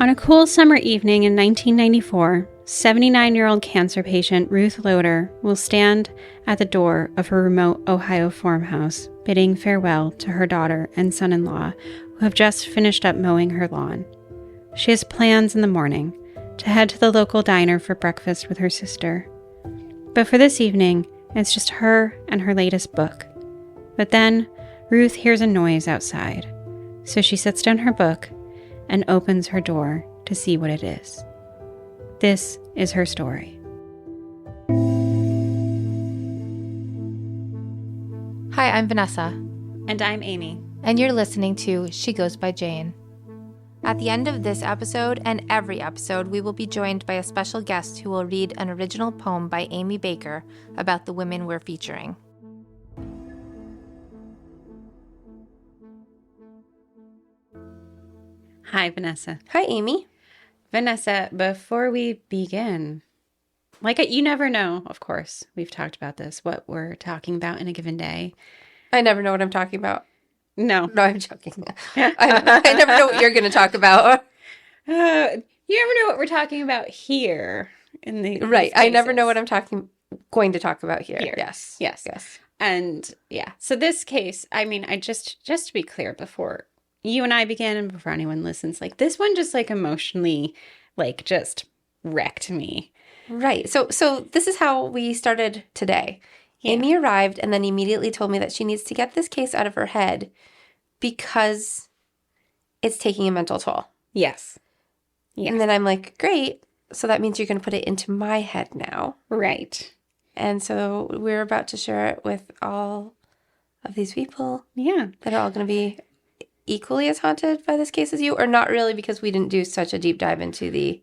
On a cool summer evening in 1994, 79-year-old cancer patient Ruth Loader will stand at the door of her remote Ohio farmhouse, bidding farewell to her daughter and son-in-law who have just finished up mowing her lawn. She has plans in the morning to head to the local diner for breakfast with her sister. But for this evening, it's just her and her latest book. But then, Ruth hears a noise outside, so she sets down her book and opens her door to see what it is. This is her story. Hi, I'm Vanessa. And I'm Amy. And you're listening to She Goes by Jane. At the end of this episode and every episode, we will be joined by a special guest who will read an original poem by Amy Baker about the women we're featuring. Hi, Vanessa. Hi, Amy. Vanessa, before we begin, you never know, of course, we've talked about this, what we're talking about in a given day. I never know what I'm talking about. No, I'm joking. I never know what you're going to talk about. You never know what we're talking about here. Right. I never know what I'm going to talk about here. Yes. And yeah, so this case, I just to be clear before you and I begin and before anyone listens, this one just emotionally, just wrecked me. Right. So this is how we started today. Yeah. Amy arrived and then immediately told me that she needs to get this case out of her head because it's taking a mental toll. Yes. And then I'm like, great. So that means you're going to put it into my head now. Right. And so we're about to share it with all of these people. Yeah. That are all going to be equally as haunted by this case as you, or not really because we didn't do such a deep dive into the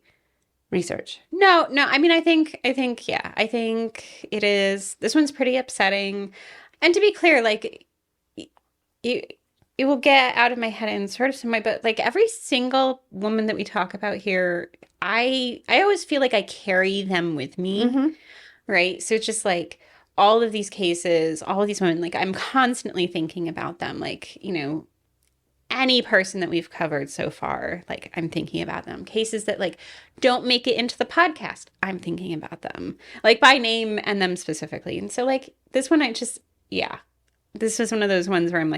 research? No. I think it is. This one's pretty upsetting. And to be clear, it will get out of my head in sort of some way, but every single woman that we talk about here, I always feel like I carry them with me. Mm-hmm. Right? So it's just all of these cases, all of these women, I'm constantly thinking about them. Any person that we've covered so far, I'm thinking about them. Cases that don't make it into the podcast, I'm thinking about them, by name and them specifically. And so this one, this was one of those ones where I'm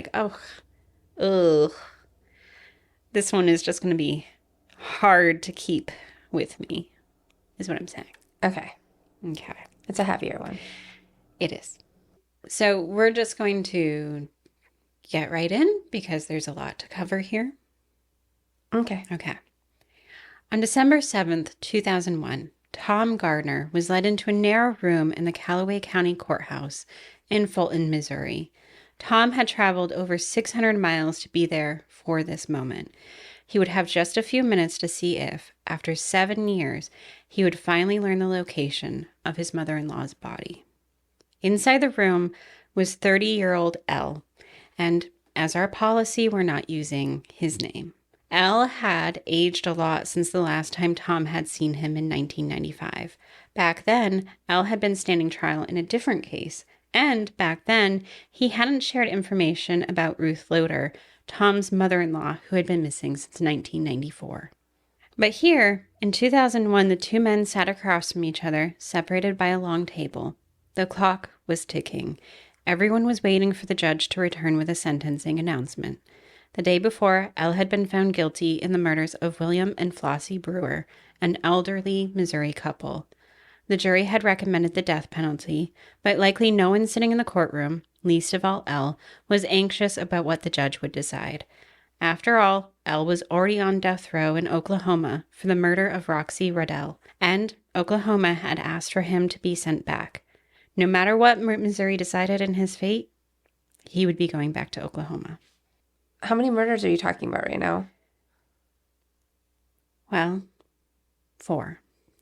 this one is just going to be hard to keep with me, is what I'm saying. Okay. It's a heavier one. It is. So we're just going to get right in because there's a lot to cover here. Okay. On December 7th, 2001, Tom Gardner was led into a narrow room in the Callaway County Courthouse in Fulton, Missouri. Tom had traveled over 600 miles to be there for this moment. He would have just a few minutes to see if, after 7 years, he would finally learn the location of his mother-in-law's body. Inside the room was 30-year-old Elle, and as our policy, we're not using his name. Elle had aged a lot since the last time Tom had seen him in 1995. Back then, Elle had been standing trial in a different case, and back then, he hadn't shared information about Ruth Loader, Tom's mother-in-law, who had been missing since 1994. But here, in 2001, the two men sat across from each other, separated by a long table. The clock was ticking. Everyone was waiting for the judge to return with a sentencing announcement. The day before, Elle had been found guilty in the murders of William and Flossie Brewer, an elderly Missouri couple. The jury had recommended the death penalty, but likely no one sitting in the courtroom, least of all Elle, was anxious about what the judge would decide. After all, Elle was already on death row in Oklahoma for the murder of Roxy Riddell, and Oklahoma had asked for him to be sent back. No matter what Missouri decided in his fate, he would be going back to Oklahoma. How many murders are you talking about right now? Well, 4.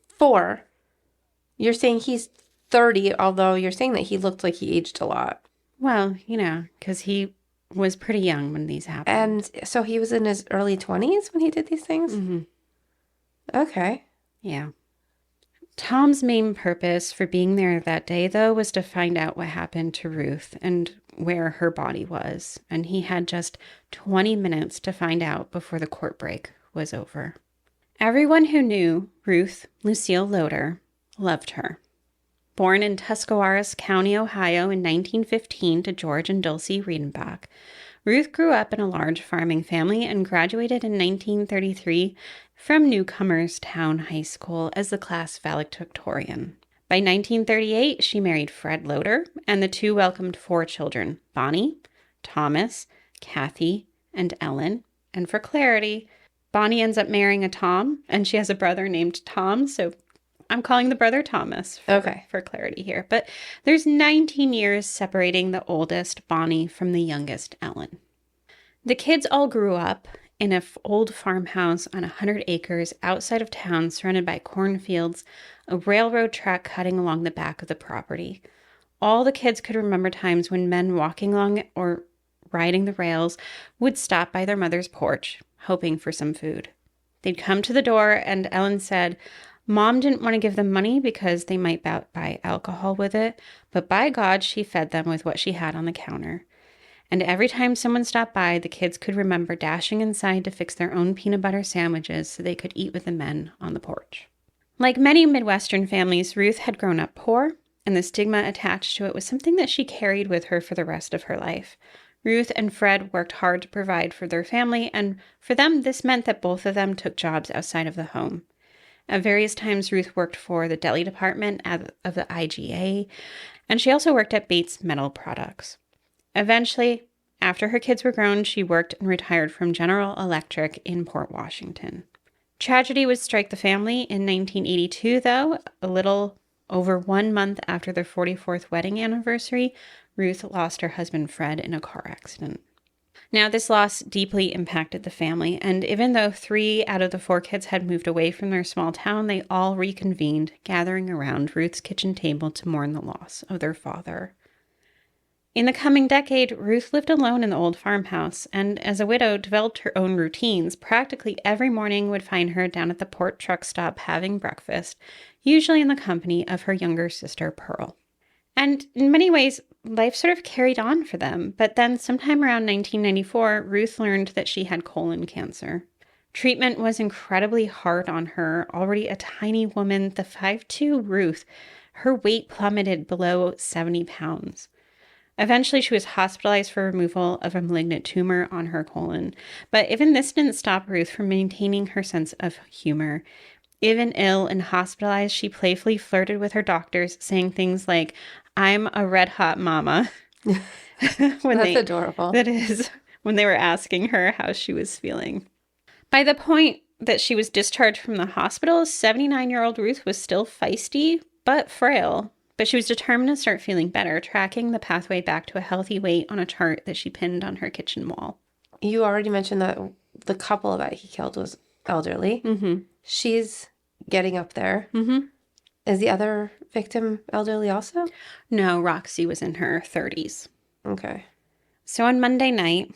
4? You're saying he's 30, although you're saying that he looked like he aged a lot. Well, because he was pretty young when these happened. And so he was in his early 20s when he did these things? Mm-hmm. Okay. Yeah. Tom's main purpose for being there that day, though, was to find out what happened to Ruth and where her body was. And he had just 20 minutes to find out before the court break was over. Everyone who knew Ruth Lucille Loader loved her. Born in Tuscarawas County, Ohio in 1915 to George and Dulcie Riedenbach, Ruth grew up in a large farming family and graduated in 1933 from Newcomers Town High School as the class valedictorian. By 1938, she married Fred Loader, and the two welcomed 4 children, Bonnie, Thomas, Kathy, and Ellen. And for clarity, Bonnie ends up marrying a Tom, and she has a brother named Tom, so I'm calling the brother Thomas for clarity here. But there's 19 years separating the oldest, Bonnie, from the youngest, Ellen. The kids all grew up in an old farmhouse on 100 acres outside of town, surrounded by cornfields, a railroad track cutting along the back of the property. All the kids could remember times when men walking along or riding the rails would stop by their mother's porch, hoping for some food. They'd come to the door, and Ellen said, Mom didn't want to give them money because they might buy alcohol with it, but by God, she fed them with what she had on the counter. And every time someone stopped by, the kids could remember dashing inside to fix their own peanut butter sandwiches so they could eat with the men on the porch. Like many Midwestern families, Ruth had grown up poor, and the stigma attached to it was something that she carried with her for the rest of her life. Ruth and Fred worked hard to provide for their family, and for them, this meant that both of them took jobs outside of the home. At various times, Ruth worked for the deli department of the IGA, and she also worked at Bates Metal Products. Eventually, after her kids were grown, she worked and retired from General Electric in Port Washington. Tragedy would strike the family in 1982, though. A little over 1 month after their 44th wedding anniversary, Ruth lost her husband Fred in a car accident. Now, this loss deeply impacted the family, and even though 3 out of the 4 kids had moved away from their small town, they all reconvened, gathering around Ruth's kitchen table to mourn the loss of their father. In the coming decade, Ruth lived alone in the old farmhouse, and as a widow, developed her own routines. Practically every morning would find her down at the port truck stop having breakfast, usually in the company of her younger sister, Pearl. And in many ways, life sort of carried on for them. But then sometime around 1994, Ruth learned that she had colon cancer. Treatment was incredibly hard on her. Already a tiny woman, the 5'2" Ruth, her weight plummeted below 70 pounds. Eventually, she was hospitalized for removal of a malignant tumor on her colon. But even this didn't stop Ruth from maintaining her sense of humor. Even ill and hospitalized, she playfully flirted with her doctors, saying things like, I'm a red hot mama. That's adorable. That is, when they were asking her how she was feeling. By the point that she was discharged from the hospital, 79-year-old Ruth was still feisty, but frail. But she was determined to start feeling better, tracking the pathway back to a healthy weight on a chart that she pinned on her kitchen wall. You already mentioned that the couple that he killed was elderly. Mm-hmm. She's getting up there. Mm-hmm. Is the other victim elderly also? No, Roxy was in her 30s. Okay. So on Monday night,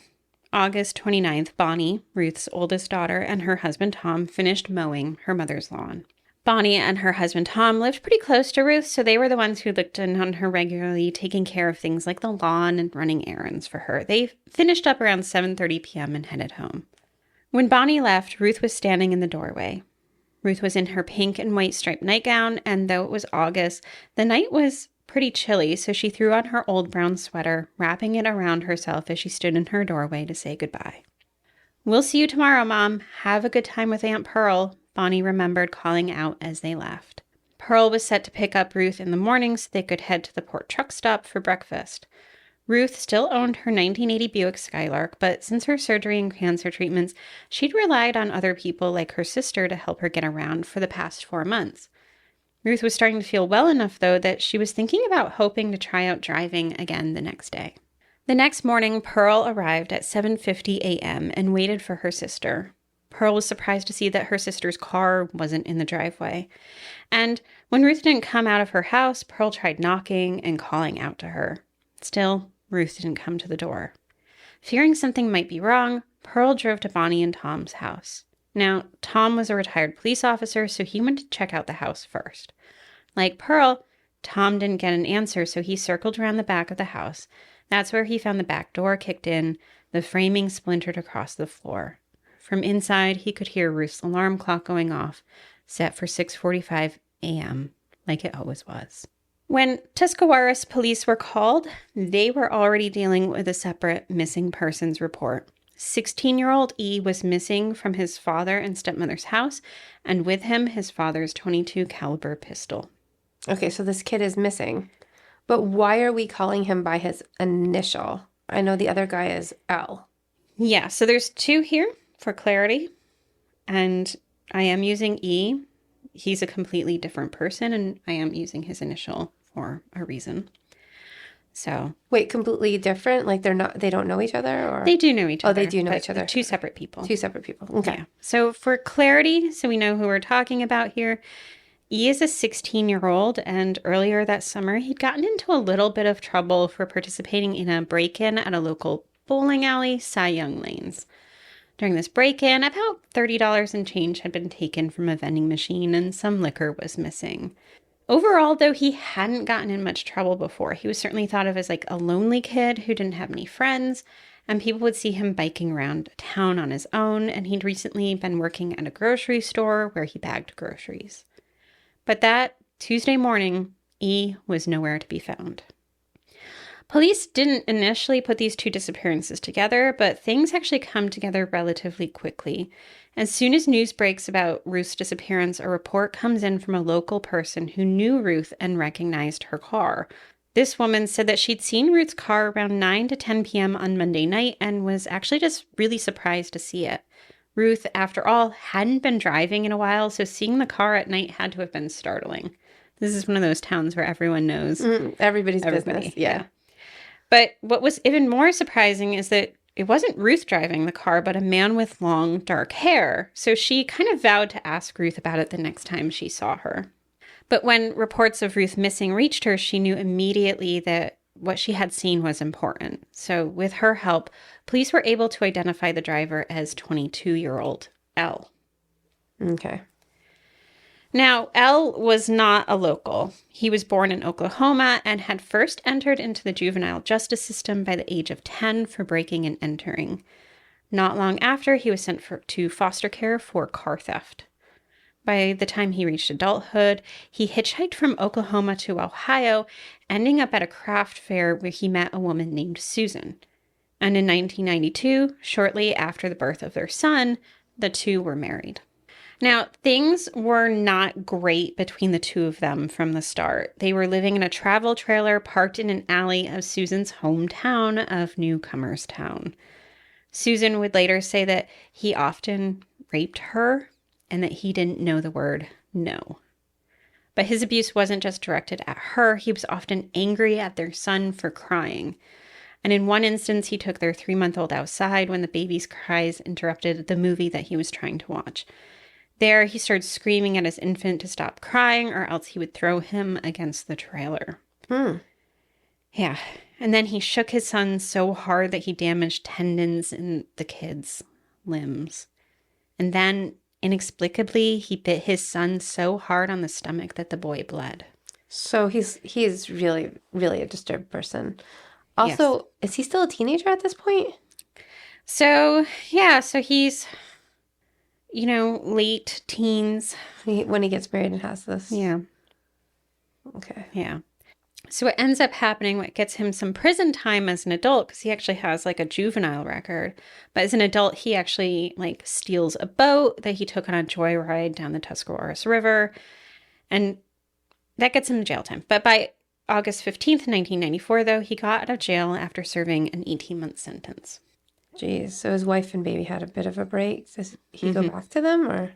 August 29th, Bonnie, Ruth's oldest daughter, and her husband Tom finished mowing her mother's lawn. Bonnie and her husband Tom lived pretty close to Ruth, so they were the ones who looked in on her regularly, taking care of things like the lawn and running errands for her. They finished up around 7:30 p.m. and headed home. When Bonnie left, Ruth was standing in the doorway. Ruth was in her pink and white striped nightgown, and though it was August, the night was pretty chilly, so she threw on her old brown sweater, wrapping it around herself as she stood in her doorway to say goodbye. We'll see you tomorrow, Mom. Have a good time with Aunt Pearl, Bonnie remembered calling out as they left. Pearl was set to pick up Ruth in the morning so they could head to the port truck stop for breakfast. Ruth still owned her 1980 Buick Skylark, but since her surgery and cancer treatments, she'd relied on other people like her sister to help her get around for the past 4 months. Ruth was starting to feel well enough, though, that she was thinking about hoping to try out driving again the next day. The next morning, Pearl arrived at 7:50 a.m. and waited for her sister. Pearl was surprised to see that her sister's car wasn't in the driveway. And when Ruth didn't come out of her house, Pearl tried knocking and calling out to her. Still, Ruth didn't come to the door. Fearing something might be wrong, Pearl drove to Bonnie and Tom's house. Now, Tom was a retired police officer, so he went to check out the house first. Like Pearl, Tom didn't get an answer, so he circled around the back of the house. That's where he found the back door kicked in, the framing splintered across the floor. From inside, he could hear Ruth's alarm clock going off, set for 6:45 a.m., like it always was. When Tuscarawas police were called, they were already dealing with a separate missing persons report. 16-year-old E was missing from his father and stepmother's house, and with him, his father's .22 caliber pistol. Okay, so this kid is missing. But why are we calling him by his initial? I know the other guy is L. Yeah, so there's two here for clarity, and I am using E. He's a completely different person, and I am using his initial for a reason. So Wait, completely different? Like they don't know each other, or they do know each other. Oh, they do know each other. They're two separate people. Two separate people. Okay. Yeah. So for clarity, so we know who we're talking about here, E is a 16-year-old, and earlier that summer, he'd gotten into a little bit of trouble for participating in a break-in at a local bowling alley, Cy Young Lanes. During this break-in, about $30 and change had been taken from a vending machine, and some liquor was missing. Overall, though, he hadn't gotten in much trouble before. He was certainly thought of as like a lonely kid who didn't have any friends, and people would see him biking around town on his own, and he'd recently been working at a grocery store where he bagged groceries. But that Tuesday morning, E was nowhere to be found. Police didn't initially put these two disappearances together, but things actually come together relatively quickly. As soon as news breaks about Ruth's disappearance, a report comes in from a local person who knew Ruth and recognized her car. This woman said that she'd seen Ruth's car around 9 to 10 p.m. on Monday night and was actually just really surprised to see it. Ruth, after all, hadn't been driving in a while, so seeing the car at night had to have been startling. This is one of those towns where everyone knows. Everybody's business. Yeah. But what was even more surprising is that it wasn't Ruth driving the car, but a man with long, dark hair. So she kind of vowed to ask Ruth about it the next time she saw her. But when reports of Ruth missing reached her, she knew immediately that what she had seen was important. So with her help, police were able to identify the driver as 22-year-old L. Okay. Now, L was not a local. He was born in Oklahoma and had first entered into the juvenile justice system by the age of 10 for breaking and entering. Not long after, he was sent to foster care for car theft. By the time he reached adulthood, he hitchhiked from Oklahoma to Ohio, ending up at a craft fair where he met a woman named Susan. And in 1992, shortly after the birth of their son, the two were married. Now, things were not great between the two of them from the start. They were living in a travel trailer parked in an alley of Susan's hometown of Newcomerstown. Susan would later say that he often raped her and that he didn't know the word no. But his abuse wasn't just directed at her. He was often angry at their son for crying. And in one instance, he took their 3-month-old outside when the baby's cries interrupted the movie that he was trying to watch. There, he started screaming at his infant to stop crying, or else he would throw him against the trailer. Yeah. And then he shook his son so hard that he damaged tendons in the kid's limbs. And then, inexplicably, he bit his son so hard on the stomach that the boy bled. So he's really, really a disturbed person. Also, yes. Is he still a teenager at this point? So, yeah, so he's, late teens. When he gets married and has this. Yeah. Okay. Yeah. So what ends up happening, what gets him some prison time as an adult, because he actually has like a juvenile record, but as an adult, he actually steals a boat that he took on a joyride down the Tuscarawas River, and that gets him jail time. But by August 15th, 1994, though, he got out of jail after serving an 18-month sentence. Jeez, so his wife and baby had a bit of a break. Does he go back to them, or?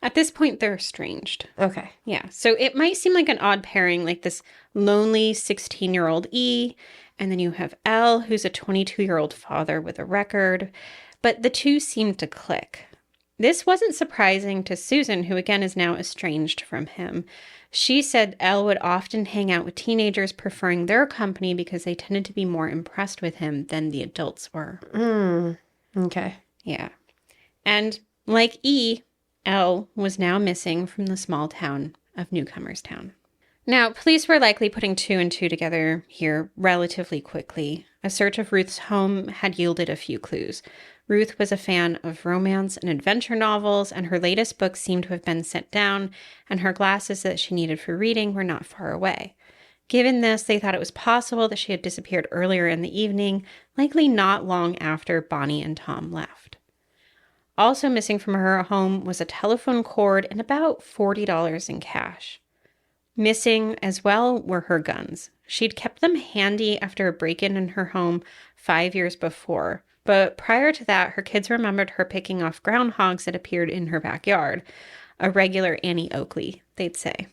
At this point, they're estranged. Okay. Yeah. So it might seem like an odd pairing, like this lonely 16-year-old E, and then you have L, who's a 22-year-old father with a record. But the two seem to click. This wasn't surprising to Susan, who again is now estranged from him. She said L would often hang out with teenagers, preferring their company because they tended to be more impressed with him than the adults were. Okay. Yeah. And like E, L was now missing from the small town of Newcomerstown. Now, police were likely putting two and two together here relatively quickly. A search of Ruth's home had yielded a few clues. Ruth was a fan of romance and adventure novels, and her latest book seemed to have been set down, and her glasses that she needed for reading were not far away. Given this, they thought it was possible that she had disappeared earlier in the evening, likely not long after Bonnie and Tom left. Also missing from her home was a telephone cord and about $40 in cash. Missing as well were her guns. She'd kept them handy after a break-in in her home 5 years before, but prior to that, her kids remembered her picking off groundhogs that appeared in her backyard. A regular Annie Oakley, they'd say.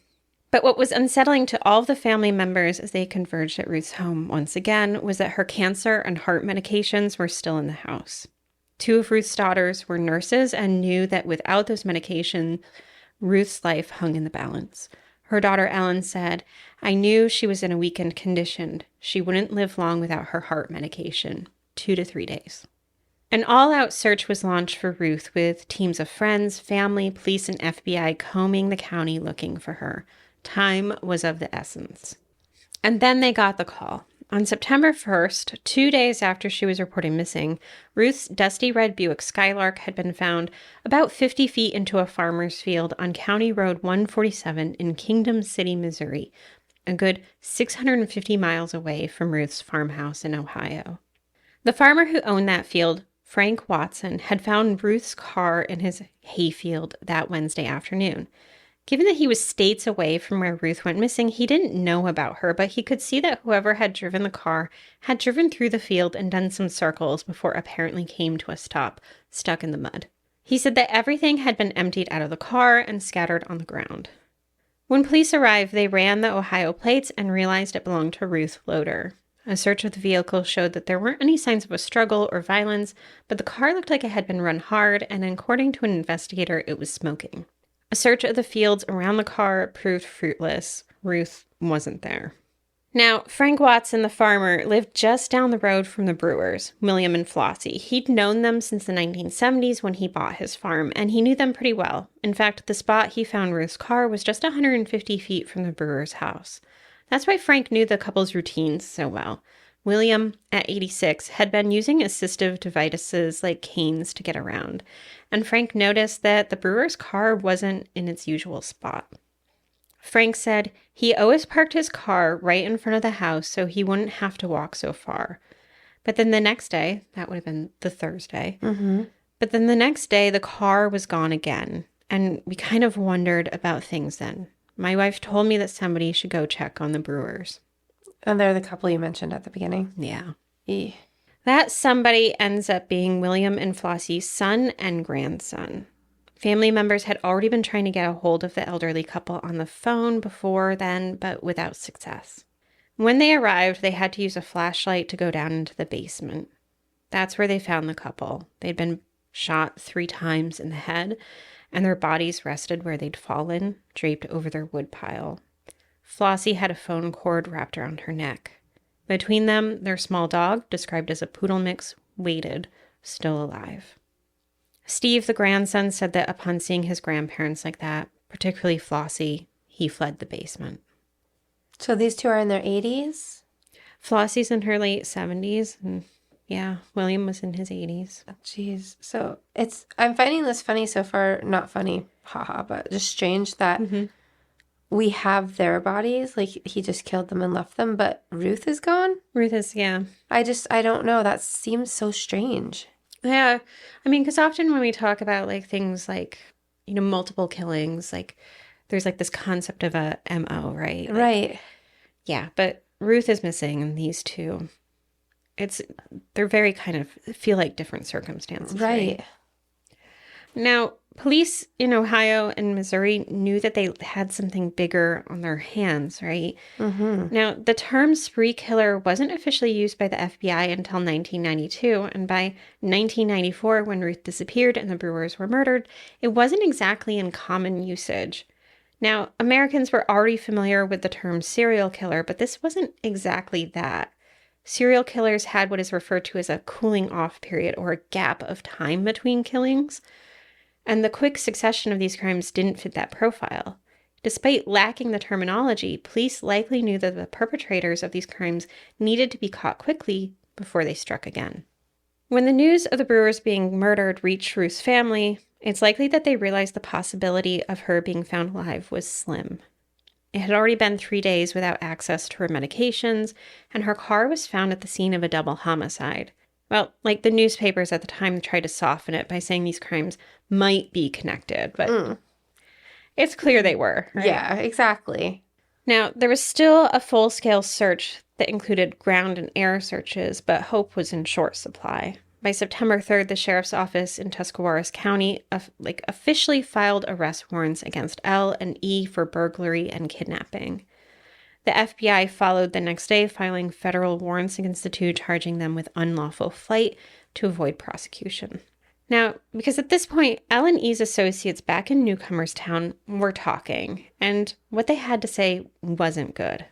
But what was unsettling to all of the family members as they converged at Ruth's home once again was that her cancer and heart medications were still in the house. Two of Ruth's daughters were nurses and knew that without those medications, Ruth's life hung in the balance. Her daughter Ellen said, "I knew she was in a weakened condition. She wouldn't live long without her heart medication, 2 to 3 days." An all-out search was launched for Ruth with teams of friends, family, police, and FBI combing the county looking for her. Time was of the essence. And then they got the call. On September 1st, 2 days after she was reported missing, Ruth's dusty red Buick Skylark had been found about 50 feet into a farmer's field on County Road 147 in Kingdom City, Missouri, a good 650 miles away from Ruth's farmhouse in Ohio. The farmer who owned that field, Frank Watson, had found Ruth's car in his hayfield that Wednesday afternoon. Given that he was states away from where Ruth went missing, he didn't know about her, but he could see that whoever had driven the car had driven through the field and done some circles before apparently came to a stop, stuck in the mud. He said that everything had been emptied out of the car and scattered on the ground. When police arrived, they ran the Ohio plates and realized it belonged to Ruth Loader. A search of the vehicle showed that there weren't any signs of a struggle or violence, but the car looked like it had been run hard, and according to an investigator, it was smoking. A search of the fields around the car proved fruitless. Ruth wasn't there. Now, Frank Watson, the farmer, lived just down the road from the Brewers, William and Flossie. He'd known them since the 1970s when he bought his farm, and he knew them pretty well. In fact, the spot he found Ruth's car was just 150 feet from the Brewers' house. That's why Frank knew the couple's routines so well. William, at 86, had been using assistive devices like canes to get around, and Frank noticed that the Brewer's car wasn't in its usual spot. Frank said he always parked his car right in front of the house so he wouldn't have to walk so far. But then the next day, that would have been the Thursday, but then the next day the car was gone again, and we kind of wondered about things then. My wife told me that somebody should go check on the Brewers. And they're the couple you mentioned at the beginning. Yeah. Eeh. That somebody ends up being William and Flossie's son and grandson. Family members had already been trying to get a hold of the elderly couple on the phone before then, but without success. When they arrived, they had to use a flashlight to go down into the basement. That's where they found the couple. They'd been shot 3 times in the head, and their bodies rested where they'd fallen, draped over their woodpile. Flossie had a phone cord wrapped around her neck. Between them, their small dog, described as a poodle mix, waited, still alive. Steve, the grandson, said that upon seeing his grandparents like that, particularly Flossie, he fled the basement. So these two are in their 80s? Flossie's in her late 70s, and yeah, William was in his 80s. Jeez. So I'm finding this funny so far. Not funny, haha, but just strange that we have their bodies. Like, he just killed them and left them, but Ruth is gone? Ruth is, yeah. I don't know. That seems so strange. Yeah. I mean, because often when we talk about, like, things like, multiple killings, like, there's, like, this concept of a MO, right? Like, Right. yeah, but Ruth is missing, and these two, they're very kind of feel like different circumstances. Right. Now, police in Ohio and Missouri knew that they had something bigger on their hands, right? Now, the term spree killer wasn't officially used by the FBI until 1992, and by 1994, when Ruth disappeared and the Brewers were murdered, it wasn't exactly in common usage. Now, Americans were already familiar with the term serial killer, but this wasn't exactly that. Serial killers had what is referred to as a cooling off period, or a gap of time between killings. And the quick succession of these crimes didn't fit that profile. Despite lacking the terminology, police likely knew that the perpetrators of these crimes needed to be caught quickly before they struck again. When the news of the Brewers being murdered reached Ruth's family, it's likely that they realized the possibility of her being found alive was slim. It had already been 3 days without access to her medications, and her car was found at the scene of a double homicide. Well, like the newspapers at the time tried to soften it by saying these crimes might be connected, but it's clear they were, right? Yeah, exactly. Now, there was still a full-scale search that included ground and air searches, but hope was in short supply. By September 3rd, the sheriff's office in Tuscarawas County officially filed arrest warrants against L and E for burglary and kidnapping. The FBI followed the next day, filing federal warrants against the two, charging them with unlawful flight to avoid prosecution. Now, because at this point, L and E's associates back in Newcomerstown were talking, and what they had to say wasn't good.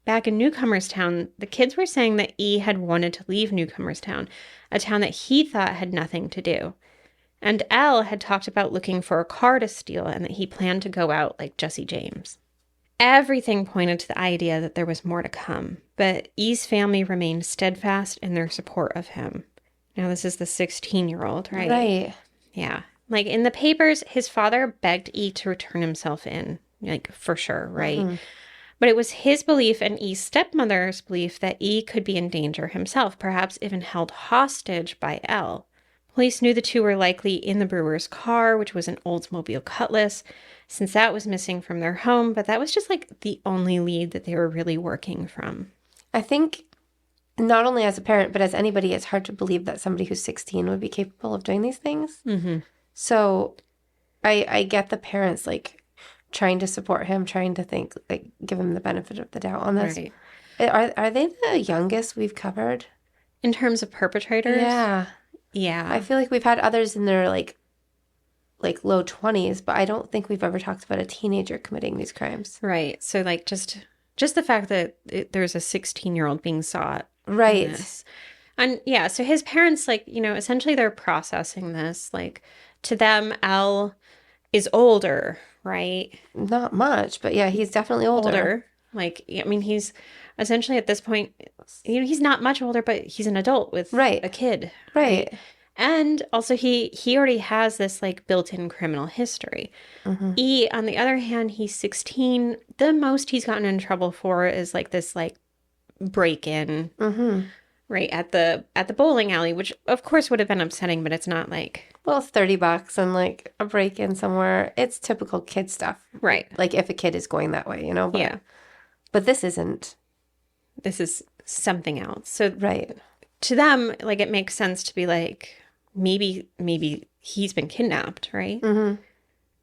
Back in Newcomerstown, the kids were saying that E had wanted to leave Newcomerstown, a town that he thought had nothing to do. And L had talked about looking for a car to steal and that he planned to go out like Jesse James. Everything pointed to the idea that there was more to come, but E's family remained steadfast in their support of him. Now, this is the 16-year-old, right? Right. Yeah. Like, in the papers, his father begged E to return himself in, like, for sure, right? Mm-hmm. But it was his belief and E's stepmother's belief that E could be in danger himself, perhaps even held hostage by L. Police knew the two were likely in the Brewer's car, which was an Oldsmobile Cutlass, since that was missing from their home, but that was just, like, the only lead that they were really working from. I think not only as a parent, but as anybody, it's hard to believe that somebody who's 16 would be capable of doing these things. Mm-hmm. So I get the parents, like, trying to support him, trying to think, like, give him the benefit of the doubt on this. Right. Are they the youngest we've covered? In terms of perpetrators? Yeah. Yeah. I feel like we've had others in their, like low 20s, but I don't think we've ever talked about a teenager committing these crimes. Right. So, like, just the fact that there's a 16-year-old being sought. Right. And yeah, so his parents, like, you know, essentially they're processing this. Like, to them, L is older, right? Not much, but yeah, he's definitely older. Like, I mean, he's essentially at this point, you know, he's not much older, but he's an adult with a kid. Right. And also he already has this, like, built-in criminal history. Mm-hmm. E, on the other hand, he's 16. The most he's gotten in trouble for is, like, this, like, break-in, right, at the bowling alley, which of course would have been upsetting, but it's not like, well, it's $30 and, like, a break-in somewhere. It's typical kid stuff, right? Like, if a kid is going that way, you know. Yeah, but this isn't. This is something else. So right, to them, like, it makes sense to be like, maybe he's been kidnapped, right? Mm-hmm.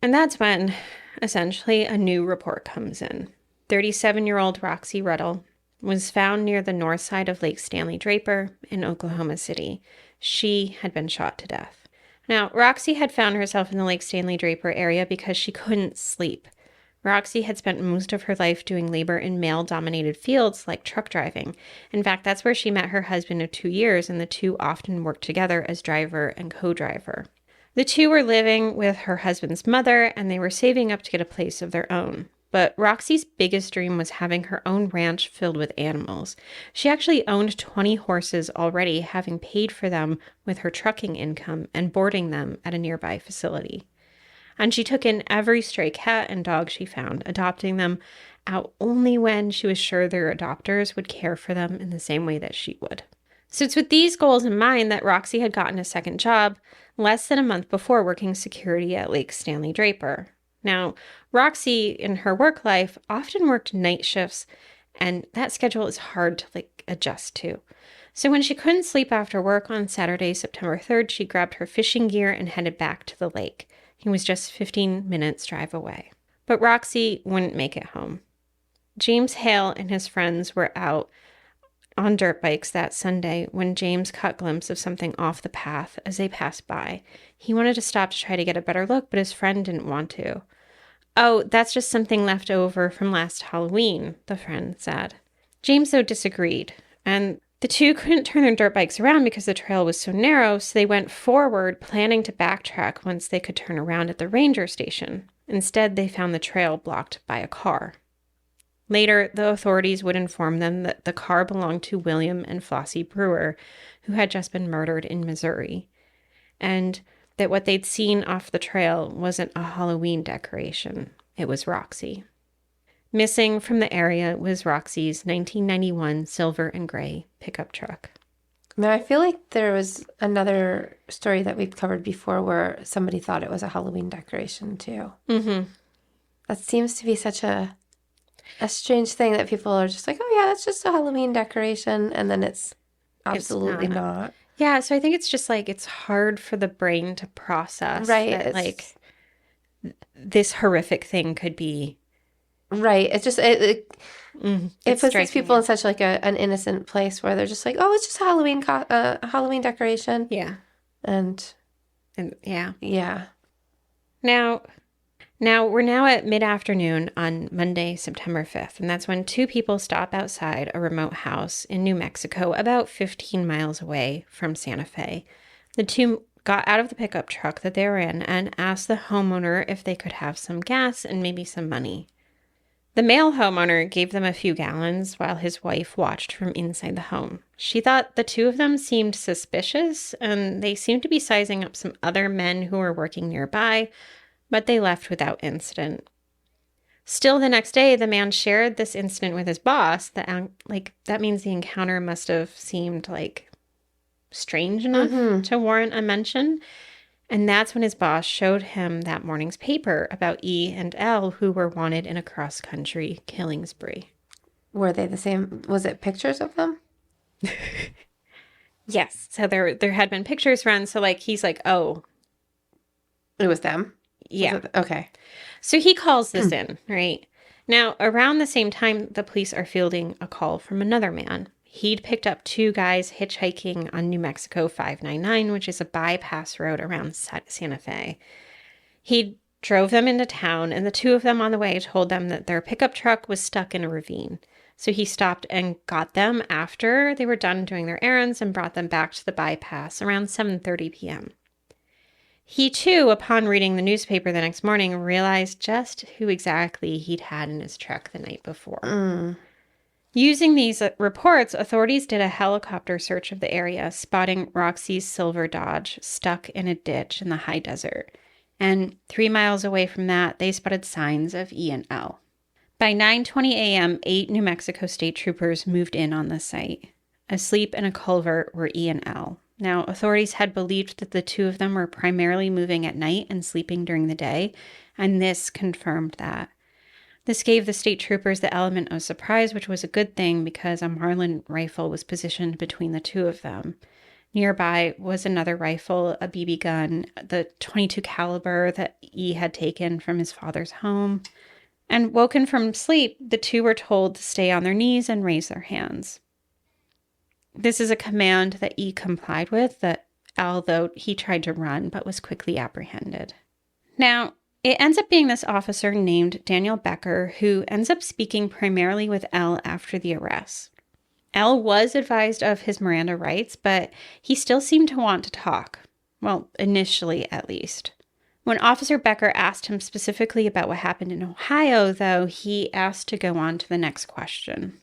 And that's when essentially a new report comes in. 37-year-old Roxy Ruddle was found near the north side of Lake Stanley Draper in Oklahoma City. She had been shot to death. Now, Roxy had found herself in the Lake Stanley Draper area because she couldn't sleep. Roxy had spent most of her life doing labor in male-dominated fields like truck driving. In fact, that's where she met her husband of 2 years, and the two often worked together as driver and co-driver. The two were living with her husband's mother, and they were saving up to get a place of their own. But Roxy's biggest dream was having her own ranch filled with animals. She actually owned 20 horses already, having paid for them with her trucking income and boarding them at a nearby facility. And she took in every stray cat and dog she found, adopting them out only when she was sure their adopters would care for them in the same way that she would. So it's with these goals in mind that Roxy had gotten a second job less than a month before, working security at Lake Stanley Draper. Now, Roxy, in her work life, often worked night shifts, and that schedule is hard to, adjust to. So when she couldn't sleep after work on Saturday, September 3rd, she grabbed her fishing gear and headed back to the lake. He was just 15 minutes drive away. But Roxy wouldn't make it home. James Hale and his friends were out on dirt bikes that Sunday when James caught a glimpse of something off the path as they passed by. He wanted to stop to try to get a better look, but his friend didn't want to. "Oh, that's just something left over from last Halloween," the friend said. James, though, disagreed, and the two couldn't turn their dirt bikes around because the trail was so narrow, so they went forward, planning to backtrack once they could turn around at the ranger station. Instead, they found the trail blocked by a car. Later, the authorities would inform them that the car belonged to William and Flossie Brewer, who had just been murdered in Missouri, and that what they'd seen off the trail wasn't a Halloween decoration. It was Roxy. Missing from the area was Roxy's 1991 silver and gray pickup truck. Now, I feel like there was another story that we've covered before where somebody thought it was a Halloween decoration, too. Mm-hmm. That seems to be such a strange thing that people are just like, oh, yeah, that's just a Halloween decoration. And then it's absolutely not. Yeah, so I think it's just like it's hard for the brain to process that, like, this horrific thing could be. Right. It's just, it puts these people in it. such like an innocent place where they're just like, oh, it's just a Halloween decoration. Yeah. And yeah. Yeah. Now, we're now at mid-afternoon on Monday, September 5th, and that's when two people stop outside a remote house in New Mexico, about 15 miles away from Santa Fe. The two got out of the pickup truck that they were in and asked the homeowner if they could have some gas and maybe some money. The male homeowner gave them a few gallons while his wife watched from inside the home. She thought the two of them seemed suspicious, and they seemed to be sizing up some other men who were working nearby, but they left without incident. Still, the next day, the man shared this incident with his boss. That means the encounter must have seemed like strange enough to warrant a mention. And that's when his boss showed him that morning's paper about E and L, who were wanted in a cross-country killing spree. Were they the same? Was it pictures of them? Yes. So there had been pictures run. So like he's like, oh. It was them? Yeah. Okay. So he calls this in, right? Now, around the same time, the police are fielding a call from another man. He'd picked up two guys hitchhiking on New Mexico 599, which is a bypass road around Santa Fe. He drove them into town, and the two of them on the way told them that their pickup truck was stuck in a ravine. So he stopped and got them after they were done doing their errands and brought them back to the bypass around 7:30 p.m. He, too, upon reading the newspaper the next morning, realized just who exactly he'd had in his truck the night before. Using these reports, authorities did a helicopter search of the area, spotting Roxy's silver Dodge stuck in a ditch in the high desert. And 3 miles away from that, they spotted signs of E and L. By 9:20 a.m., 8 New Mexico state troopers moved in on the site. Asleep in a culvert were E and L. Now, authorities had believed that the two of them were primarily moving at night and sleeping during the day, and this confirmed that. This gave the state troopers the element of surprise, which was a good thing because a Marlin rifle was positioned between the two of them. Nearby was another rifle, a BB gun, the .22 caliber that E had taken from his father's home. And woken from sleep, the two were told to stay on their knees and raise their hands. This is a command that E complied with, that although he tried to run but was quickly apprehended. Now, it ends up being this officer named Daniel Becker who ends up speaking primarily with L after the arrest. L was advised of his Miranda rights, but he still seemed to want to talk. Well, initially at least. When Officer Becker asked him specifically about what happened in Ohio, though, he asked to go on to the next question.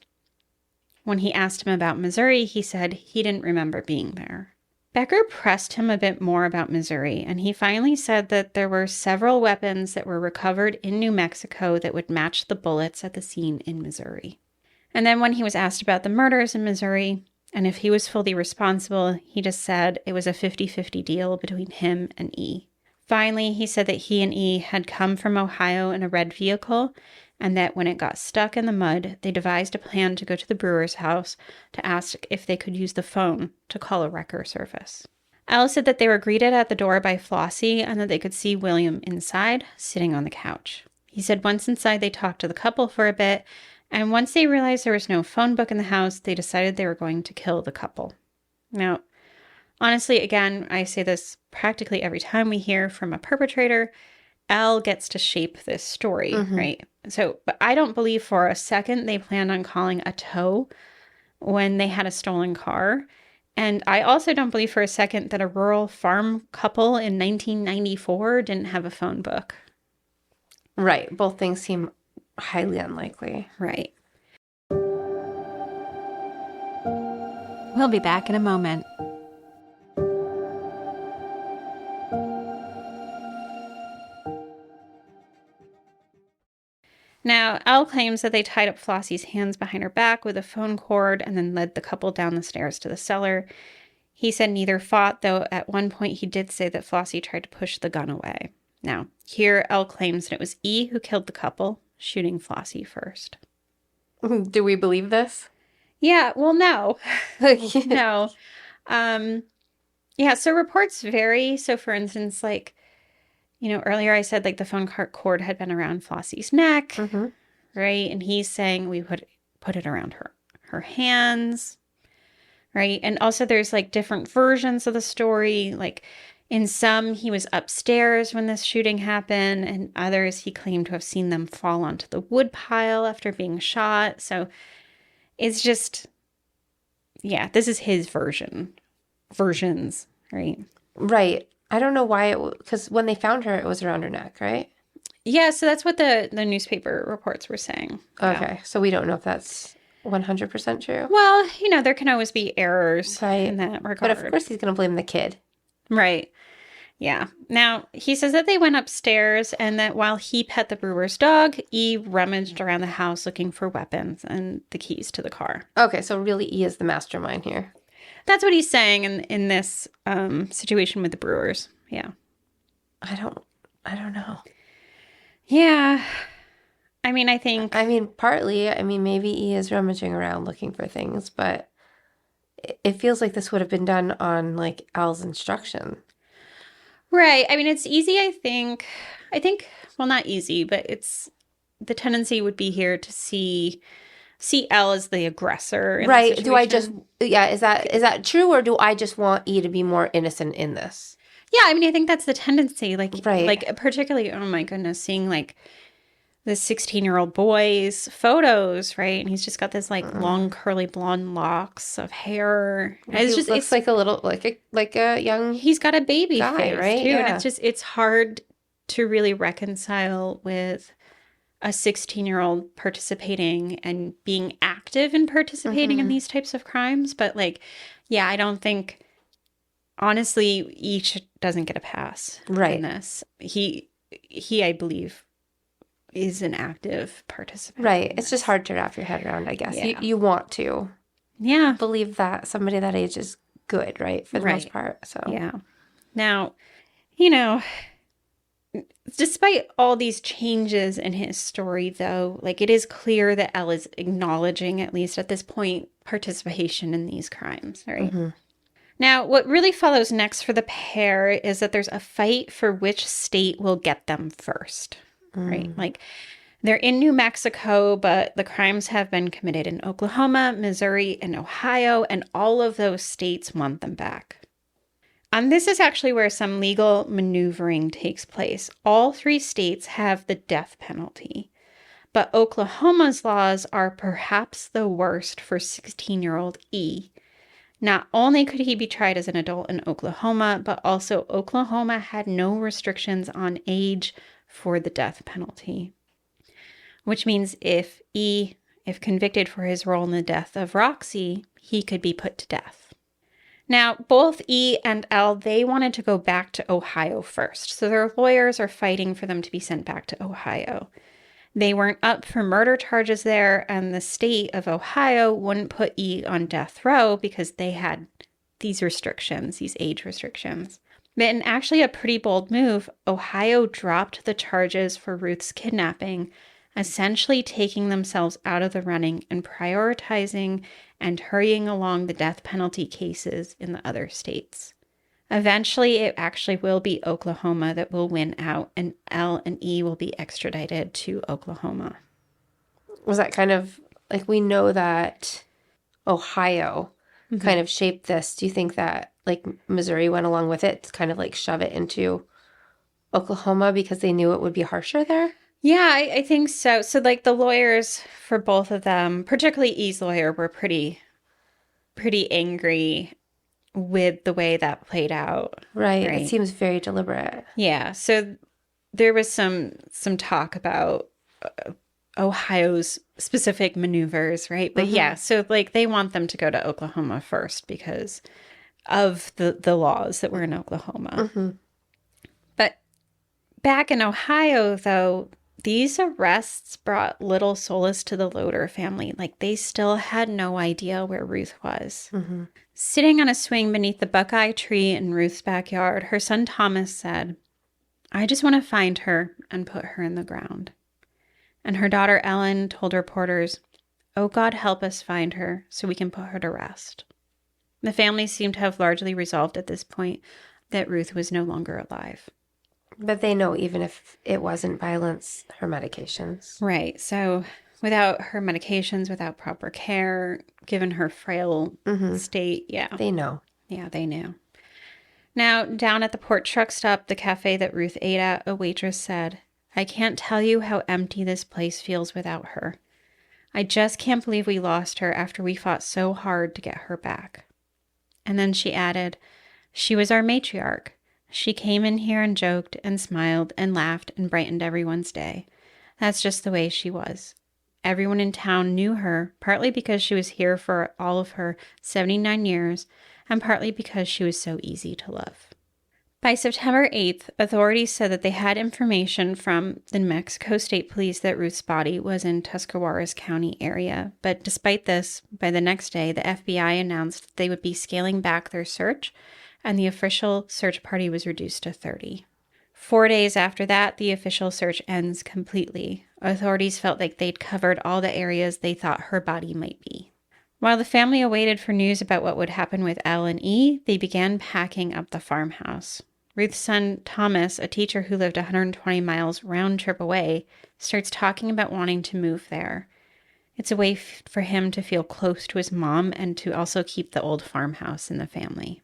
When he asked him about Missouri, he said he didn't remember being there. Becker pressed him a bit more about Missouri, and he finally said that there were several weapons that were recovered in New Mexico that would match the bullets at the scene in Missouri. And then when he was asked about the murders in Missouri, and if he was fully responsible, he just said it was a 50-50 deal between him and E. Finally, he said that he and E had come from Ohio in a red vehicle, and that when it got stuck in the mud, they devised a plan to go to the brewer's house to ask if they could use the phone to call a wrecker service. Alice said that they were greeted at the door by Flossie and that they could see William inside, sitting on the couch. He said once inside, they talked to the couple for a bit, and once they realized there was no phone book in the house, they decided they were going to kill the couple. Now, honestly, again, I say this practically every time we hear from a perpetrator, Al gets to shape this story, right? So, but I don't believe for a second they planned on calling a tow when they had a stolen car. And I also don't believe for a second that a rural farm couple in 1994 didn't have a phone book. Right. Both things seem highly unlikely. Right. We'll be back in a moment. Now, Elle claims that they tied up Flossie's hands behind her back with a phone cord and then led the couple down the stairs to the cellar. He said neither fought, though at one point he did say that Flossie tried to push the gun away. Now, here Elle claims that it was E who killed the couple, shooting Flossie first. Do we believe this? Yeah, well, no. No. Yeah, so reports vary. So, for instance, like, earlier I said, like, the phone cord had been around Flossie's neck, right? And he's saying we put it around her hands, right? And also there's, like, different versions of the story. Like, in some, he was upstairs when this shooting happened, and others he claimed to have seen them fall onto the wood pile after being shot. So it's just, yeah, this is his versions, right? Right. I don't know why because when they found her, it was around her neck, right? Yeah, so that's what the newspaper reports were saying. Okay, so we don't know if that's 100% true. Well, there can always be errors Right. in that regard. But of course he's going to blame the kid. Right. Yeah. Now, he says that they went upstairs and that while he pet the brewer's dog, E rummaged around the house looking for weapons and the keys to the car. Okay, so really E is the mastermind here. That's what he's saying in this situation with the brewers. Yeah. I don't know. Yeah. I mean, partly, maybe E is rummaging around looking for things, but it feels like this would have been done on, like, Al's instruction. Right. I mean, it's easy, I think, well, not easy, but the tendency would be here to see Elle as the aggressor. Right. Do I just, is that true, or do I just want E to be more innocent in this? Yeah, I mean, I think that's the tendency. Like, right. Like, particularly, oh my goodness, seeing, like, the 16-year-old boy's photos, right? And he's just got this, like, long, curly, blonde locks of hair. Looks like a little, like a young He's got a baby guy, face, right? too. Yeah. And it's hard to really reconcile with a 16-year-old participating and being active in participating in these types of crimes. But, like, yeah, I don't think, honestly, each doesn't get a pass in this. He, I believe, is an active participant. Right. It's just hard to wrap your head around, I guess. Yeah. You want to believe that somebody that age is good, right? For the most part. So yeah. Now, despite all these changes in his story, though, like, it is clear that Elle is acknowledging, at least at this point, participation in these crimes, right? Now, what really follows next for the pair is that there's a fight for which state will get them first, right? Like, they're in New Mexico, but the crimes have been committed in Oklahoma, Missouri, and Ohio, and all of those states want them back. And this is actually where some legal maneuvering takes place. All three states have the death penalty, but Oklahoma's laws are perhaps the worst for 16-year-old E. Not only could he be tried as an adult in Oklahoma, but also Oklahoma had no restrictions on age for the death penalty. Which means if convicted for his role in the death of Roxy, he could be put to death. Now, both E and Elle, they wanted to go back to Ohio first, so their lawyers are fighting for them to be sent back to Ohio. They weren't up for murder charges there, and the state of Ohio wouldn't put E on death row because they had these restrictions, these age restrictions. But in actually a pretty bold move, Ohio dropped the charges for Ruth's kidnapping, essentially taking themselves out of the running and prioritizing and hurrying along the death penalty cases in the other states. Eventually, it actually will be Oklahoma that will win out, and Elle and E will be extradited to Oklahoma. Was that kind of, like, we know that Ohio kind of shaped this. Do you think that, like, Missouri went along with it to kind of, like, shove it into Oklahoma because they knew it would be harsher there? Yeah, I think so. So, like, the lawyers for both of them, particularly E's lawyer, were pretty angry with the way that played out. Right. It seems very deliberate. Yeah. So there was some talk about Ohio's specific maneuvers, right? But yeah, so like they want them to go to Oklahoma first because of the laws that were in Oklahoma. But back in Ohio, though, these arrests brought little solace to the Loader family. Like they still had no idea where Ruth was. Sitting on a swing beneath the buckeye tree in Ruth's backyard, her son Thomas said, "I just want to find her and put her in the ground." And her daughter Ellen told reporters, "Oh, God, help us find her so we can put her to rest." The family seemed to have largely resolved at this point that Ruth was no longer alive. But they know even if it wasn't violence, her medications. Right. So without her medications, without proper care, given her frail state, yeah. They know. Yeah, they knew. Now, down at the port truck stop, the cafe that Ruth ate at, a waitress said, "I can't tell you how empty this place feels without her. I just can't believe we lost her after we fought so hard to get her back." And then she added, "She was our matriarch. She came in here and joked and smiled and laughed and brightened everyone's day. That's just the way she was. Everyone in town knew her, partly because she was here for all of her 79 years, and partly because she was so easy to love." By September 8th, authorities said that they had information from the New Mexico State Police that Ruth's body was in Tuscarawas County area. But despite this, by the next day, the FBI announced that they would be scaling back their search, and the official search party was reduced to 30. 4 days after that, the official search ends completely. Authorities felt like they'd covered all the areas they thought her body might be. While the family awaited for news about what would happen with L and E, they began packing up the farmhouse. Ruth's son, Thomas, a teacher who lived 120 miles round trip away, starts talking about wanting to move there. It's a way for him to feel close to his mom and to also keep the old farmhouse in the family.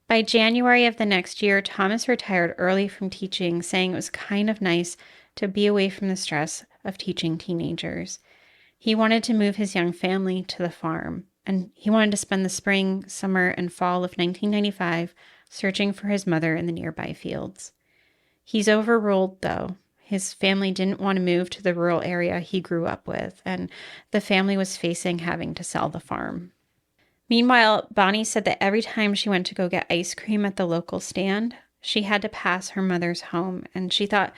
By January of the next year, Thomas retired early from teaching, saying it was kind of nice to be away from the stress of teaching teenagers. He wanted to move his young family to the farm, and he wanted to spend the spring, summer, and fall of 1995 searching for his mother in the nearby fields. He's overruled, though. His family didn't want to move to the rural area he grew up with, and the family was facing having to sell the farm. Meanwhile, Bonnie said that every time she went to go get ice cream at the local stand, she had to pass her mother's home, and she thought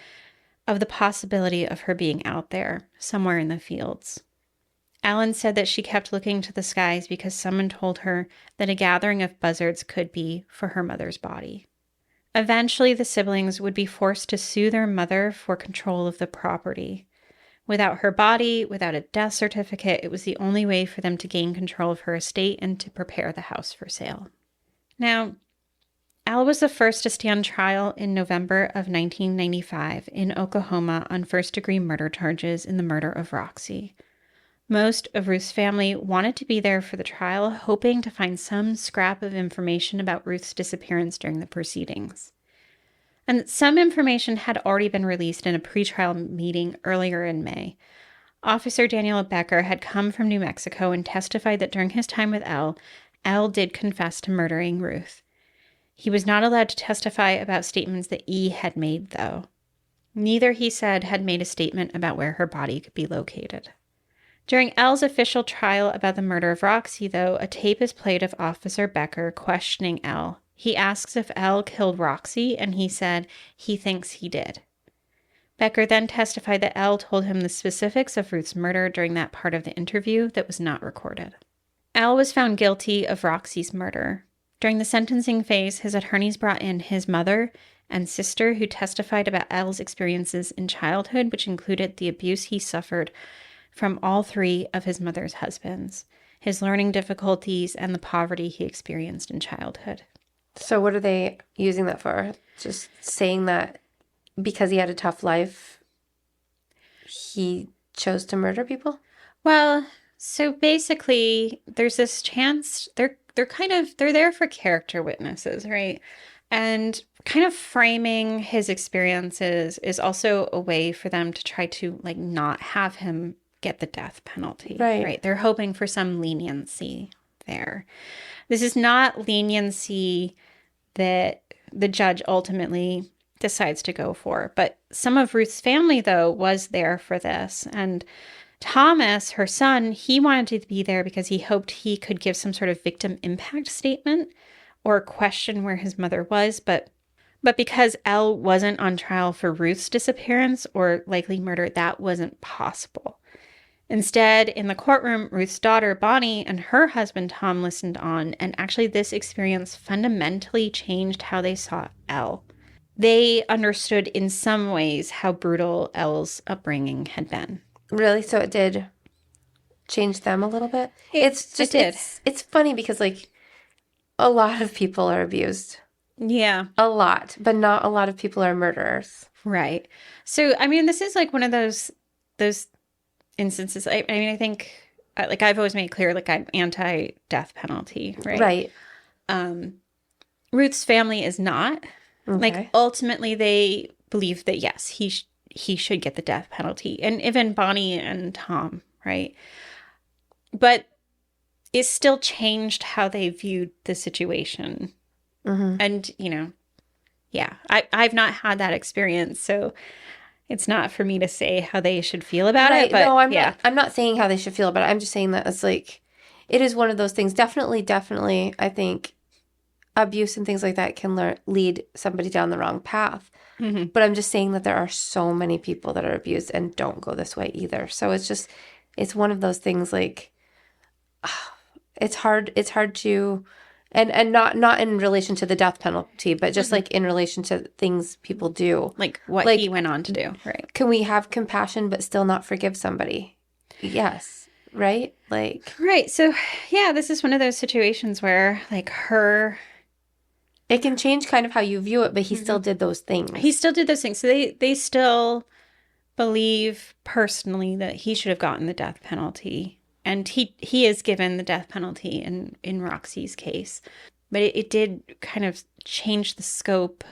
of the possibility of her being out there, somewhere in the fields. Ellen said that she kept looking to the skies because someone told her that a gathering of buzzards could be for her mother's body. Eventually, the siblings would be forced to sue their mother for control of the property. Without her body, without a death certificate, it was the only way for them to gain control of her estate and to prepare the house for sale. Now, Al was the first to stand trial in November of 1995 in Oklahoma on first-degree murder charges in the murder of Roxy. Most of Ruth's family wanted to be there for the trial, hoping to find some scrap of information about Ruth's disappearance during the proceedings. And some information had already been released in a pretrial meeting earlier in May. Officer Daniel Becker had come from New Mexico and testified that during his time with L did confess to murdering Ruth. He was not allowed to testify about statements that E had made, though. Neither, he said, had made a statement about where her body could be located. During L's official trial about the murder of Roxy, though, a tape is played of Officer Becker questioning L. He asks if L killed Roxy, and he said he thinks he did. Becker then testified that L told him the specifics of Ruth's murder during that part of the interview that was not recorded. L was found guilty of Roxy's murder. During the sentencing phase, his attorneys brought in his mother and sister, who testified about L's experiences in childhood, which included the abuse he suffered from all three of his mother's husbands, his learning difficulties, and the poverty he experienced in childhood. So what are they using that for? Just saying that because he had a tough life, he chose to murder people? Well, so basically, there's this chance they're there for character witnesses, right? And kind of framing his experiences is also a way for them to try to not have him get the death penalty, right? They're hoping for some leniency there. This is not leniency that the judge ultimately decides to go for. But some of Ruth's family, though, was there for this. And Thomas, her son, he wanted to be there because he hoped he could give some sort of victim impact statement or question where his mother was. But because Elle wasn't on trial for Ruth's disappearance or likely murder, that wasn't possible. Instead, in the courtroom, Ruth's daughter, Bonnie, and her husband, Tom, listened on, and actually this experience fundamentally changed how they saw Elle. They understood in some ways how brutal Elle's upbringing had been. Really? So it did change them a little bit? It did. It's funny because, like, a lot of people are abused. Yeah. A lot, but not a lot of people are murderers. Right. So, I mean, this is like one of those instances. I mean, I think, like, I've always made clear, like, I'm anti-death penalty, right? Right. Ruth's family is not. Okay. Like, ultimately, they believe that, yes, he should get the death penalty. And even Bonnie and Tom, right? But it still changed how they viewed the situation. Mm-hmm. And, you know, yeah, I've not had that experience, so it's not for me to say how they should feel about it. But no, I'm not saying how they should feel about it. I'm just saying that it's like, it is one of those things. Definitely, I think abuse and things like that can lead somebody down the wrong path. Mm-hmm. But I'm just saying that there are so many people that are abused and don't go this way either. So it's one of those things, like, it's hard to, and not in relation to the death penalty, but just like in relation to things people do. Like what he went on to do, right? Can we have compassion but still not forgive somebody? Yes. Right? Like. Right. So, yeah, this is one of those situations where, like, it can change kind of how you view it, but he still did those things. He still did those things. So they still believe personally that he should have gotten the death penalty. And he is given the death penalty in Roxy's case. But it did kind of change the scope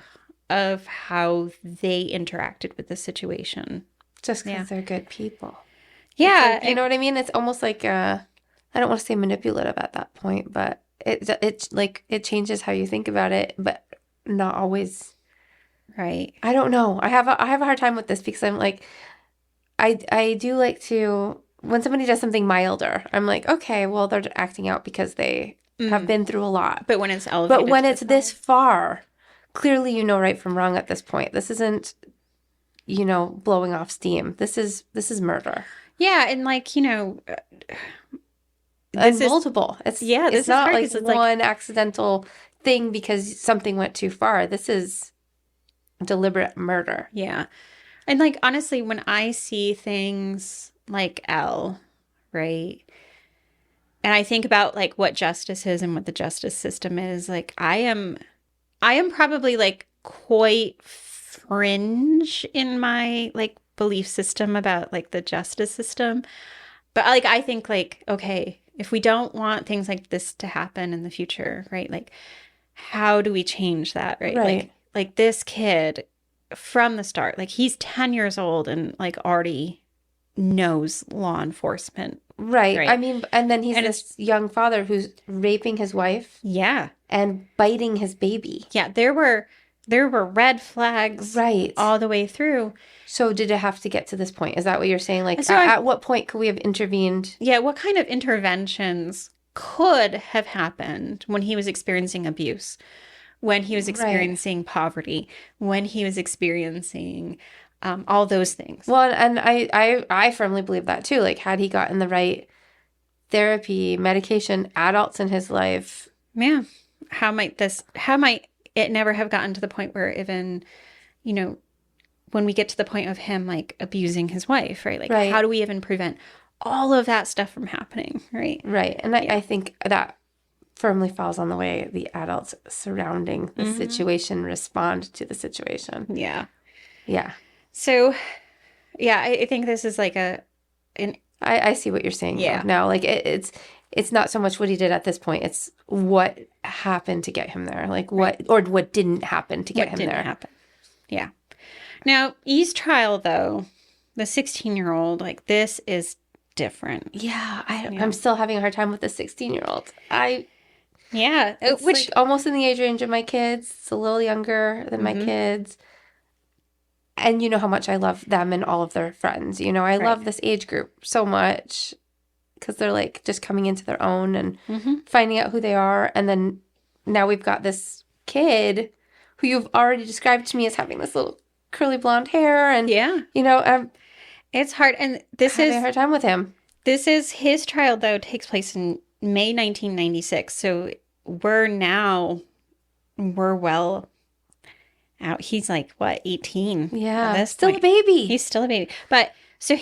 of how they interacted with the situation. Just because they're good people. Yeah. Like, you know what I mean? It's almost like, I don't want to say manipulative at that point, but it changes how you think about it, but not always. Right. I don't know. I have a hard time with this because I'm like, I do like to, when somebody does something milder, I'm like, okay, well, they're acting out because they have been through a lot. But when it's elevated, but when it's this far, clearly you know right from wrong at this point. This isn't, blowing off steam. This is murder. Yeah, and like, It's multiple. This it's is not hard, like it's one accidental thing because something went too far. This is deliberate murder. Yeah. And like, honestly, when I see things like Elle, right? And I think about like what justice is and what the justice system is, like I am probably like quite fringe in my like belief system about like the justice system. But like I think like, okay, if we don't want things like this to happen in the future, right? Like how do we change that, right? Right. Like this kid from the start, like he's 10 years old and like already knows law enforcement. Right. I mean, and then he's this young father who's raping his wife. Yeah. And biting his baby. Yeah. There were red flags right all the way through. So did it have to get to this point? Is that what you're saying? Like, so at what point could we have intervened? Yeah. What kind of interventions could have happened when he was experiencing abuse, when he was experiencing poverty, when he was experiencing all those things? Well, and I firmly believe that too. Like, had he gotten the right therapy, medication, adults in his life. Yeah. How might it never have gotten to the point where even, when we get to the point of him like abusing his wife, right? Like, how do we even prevent all of that stuff from happening, right? Right. And I think that firmly falls on the way the adults surrounding the situation respond to the situation. Yeah. Yeah. So, yeah, I think this is like I see what you're saying. Yeah. Now, like it's not so much what he did at this point. It's what happened to get him there. Like what didn't happen to get him there. Happen. Yeah. Now, E's trial, though, the 16-year-old, like this is different. Yeah. I'm still having a hard time with the 16-year-old. Yeah. It's like almost in the age range of my kids. It's a little younger than my kids. And you know how much I love them and all of their friends. You know, I love this age group so much because they're like just coming into their own and finding out who they are. And then now we've got this kid who you've already described to me as having this little curly blonde hair. And, you know, it's hard. And having a hard time with him. This is his trial, though, takes place in May 1996. So we're well out. He's like, what, 18? Yeah, still a baby. He's still a baby. But so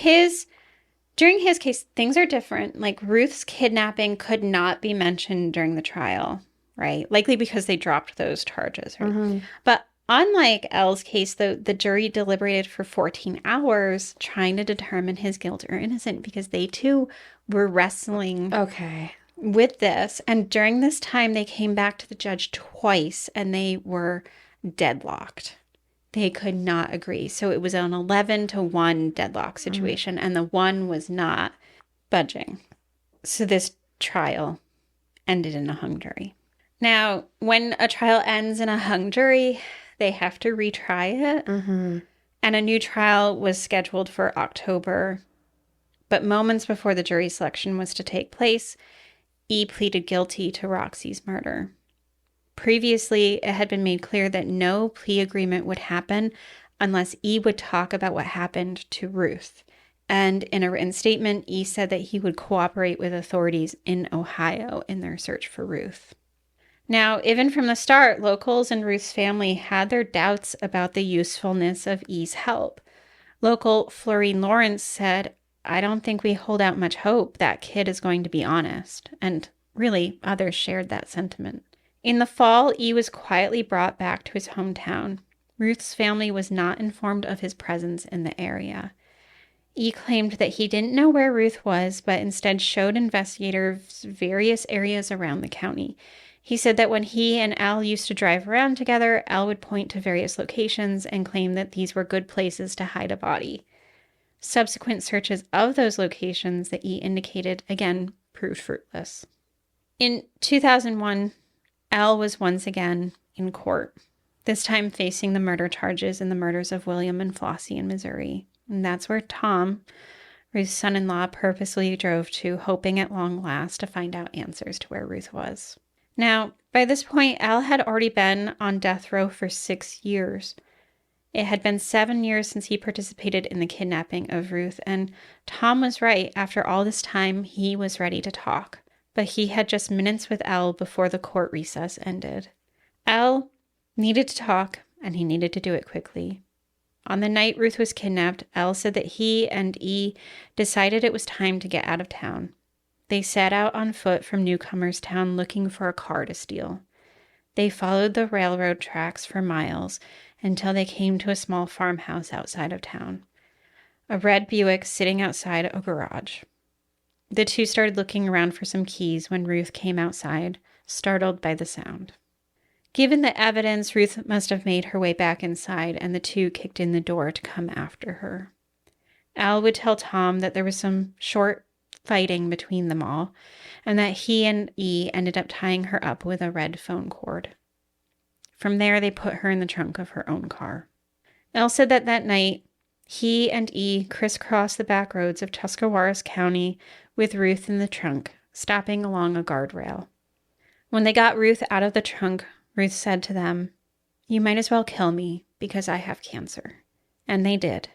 during his case, things are different. Like Ruth's kidnapping could not be mentioned during the trial, right? Likely because they dropped those charges, right? But unlike Elle's case, the jury deliberated for 14 hours trying to determine his guilt or innocent because they too were wrestling with this. And during this time, they came back to the judge twice and they were deadlocked. They could not agree. So it was an 11-1 deadlock situation, and the one was not budging. So this trial ended in a hung jury. Now, when a trial ends in a hung jury, they have to retry it. And a new trial was scheduled for October. But moments before the jury selection was to take place, E pleaded guilty to Roxy's murder. Previously, it had been made clear that no plea agreement would happen unless E would talk about what happened to Ruth. And in a written statement, E said that he would cooperate with authorities in Ohio in their search for Ruth. Now, even from the start, locals and Ruth's family had their doubts about the usefulness of E's help. Local Florine Lawrence said, "I don't think we hold out much hope that kid is going to be honest." And really, others shared that sentiment. In the fall, E was quietly brought back to his hometown. Ruth's family was not informed of his presence in the area. E claimed that he didn't know where Ruth was, but instead showed investigators various areas around the county. He said that when he and Al used to drive around together, Al would point to various locations and claim that these were good places to hide a body. Subsequent searches of those locations that E indicated, again, proved fruitless. In 2001, Al was once again in court, this time facing the murder charges in the murders of William and Flossie in Missouri. And that's where Tom, Ruth's son-in-law, purposely drove to, hoping at long last to find out answers to where Ruth was. Now, by this point, Al had already been on death row for 6 years. It had been 7 years since he participated in the kidnapping of Ruth, and Tom was right. After all this time, he was ready to talk. But he had just minutes with Al before the court recess ended. Al needed to talk, and he needed to do it quickly. On the night Ruth was kidnapped, Al said that he and E decided it was time to get out of town. They set out on foot from Newcomers Town looking for a car to steal. They followed the railroad tracks for miles until they came to a small farmhouse outside of town. A red Buick sitting outside a garage. The two started looking around for some keys when Ruth came outside, startled by the sound. Given the evidence, Ruth must have made her way back inside, and the two kicked in the door to come after her. Al would tell Tom that there was some short fighting between them all, and that he and E ended up tying her up with a red phone cord. From there, they put her in the trunk of her own car. Al said that night, he and E crisscrossed the back roads of Tuscarawas County with Ruth in the trunk, stopping along a guardrail. When they got Ruth out of the trunk, Ruth said to them, "You might as well kill me because I have cancer." And they did,